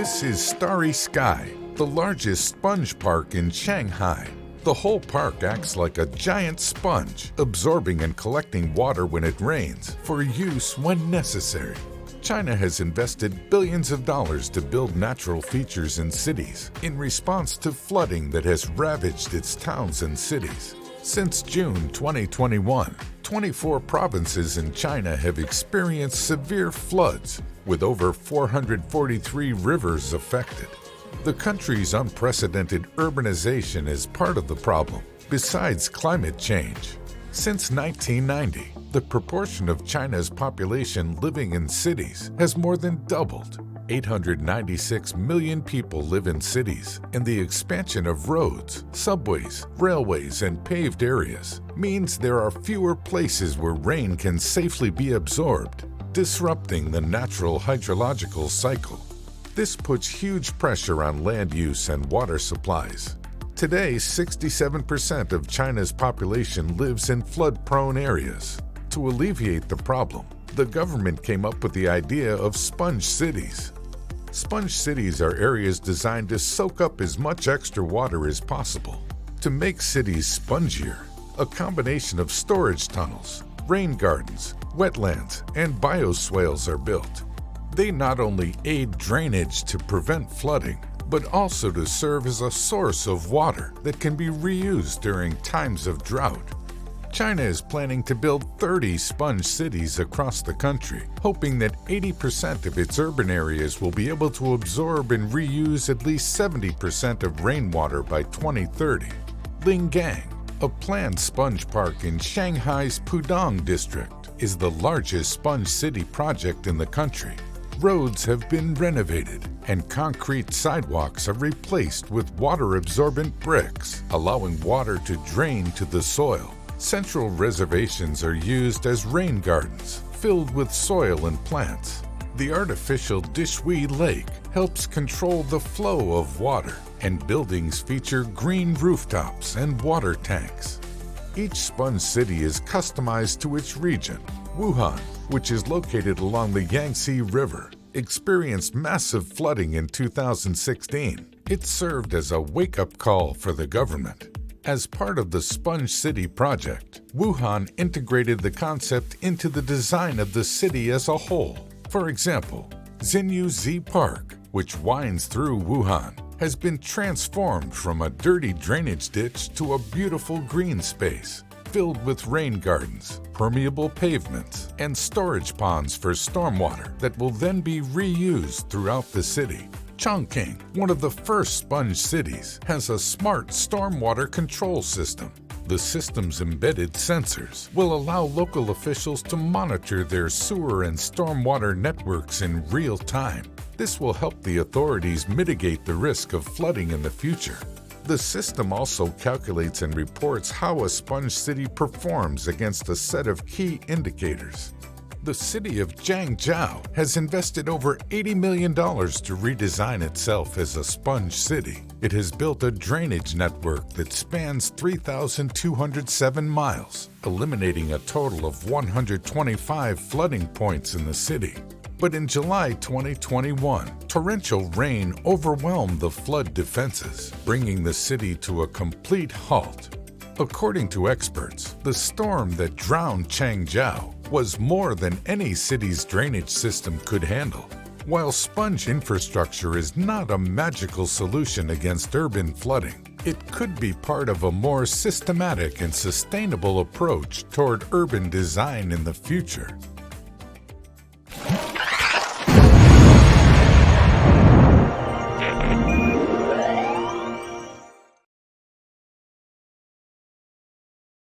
This is Starry Sky, the largest sponge park in Shanghai. The whole park acts like a giant sponge, absorbing and collecting water when it rains for use when necessary. China has invested billions of dollars to build natural features in cities in response to flooding that has ravaged its towns and cities. Since June 2021, 24 provinces in China have experienced severe floods, with over 443 rivers affected. The country's unprecedented urbanization is part of the problem, besides climate change. Since 1990, the proportion of China's population living in cities has more than doubled. 896 million people live in cities, and the expansion of roads, subways, railways, and paved areas means there are fewer places where rain can safely be absorbed, disrupting the natural hydrological cycle. This puts huge pressure on land use and water supplies. Today, 67% of China's population lives in flood-prone areas. To alleviate the problem, the government came up with the idea of sponge cities. Sponge cities are areas designed to soak up as much extra water as possible. To make cities spongier, a combination of storage tunnels, rain gardens, wetlands, and bioswales are built. They not only aid drainage to prevent flooding, but also to serve as a source of water that can be reused during times of drought. China is planning to build 30 sponge cities across the country, hoping that 80% of its urban areas will be able to absorb and reuse at least 70% of rainwater by 2030. Lingang, a planned sponge park in Shanghai's Pudong district, is the largest sponge city project in the country. Roads have been renovated, and concrete sidewalks are replaced with water-absorbent bricks, allowing water to drain to the soil. Central reservations are used as rain gardens, filled with soil and plants. The artificial Dishui Lake helps control the flow of water, and buildings feature green rooftops and water tanks. Each sponge city is customized to its region. Wuhan, which is located along the Yangtze River, experienced massive flooding in 2016. It served as a wake-up call for the government. As part of the Sponge City project, Wuhan integrated the concept into the design of the city as a whole. For example, Zhengzhou Park, which winds through Wuhan, has been transformed from a dirty drainage ditch to a beautiful green space, filled with rain gardens, permeable pavements, and storage ponds for stormwater that will then be reused throughout the city. Chongqing, one of the first sponge cities, has a smart stormwater control system. The system's embedded sensors will allow local officials to monitor their sewer and stormwater networks in real time. This will help the authorities mitigate the risk of flooding in the future. The system also calculates and reports how a sponge city performs against a set of key indicators. The city of Zhengzhou has invested over $80 million to redesign itself as a sponge city. It has built a drainage network that spans 3,207 miles, eliminating a total of 125 flooding points in the city. But in July 2021, torrential rain overwhelmed the flood defenses, bringing the city to a complete halt. According to experts, the storm that drowned Zhengzhou was more than any city's drainage system could handle. While sponge infrastructure is not a magical solution against urban flooding, it could be part of a more systematic and sustainable approach toward urban design in the future.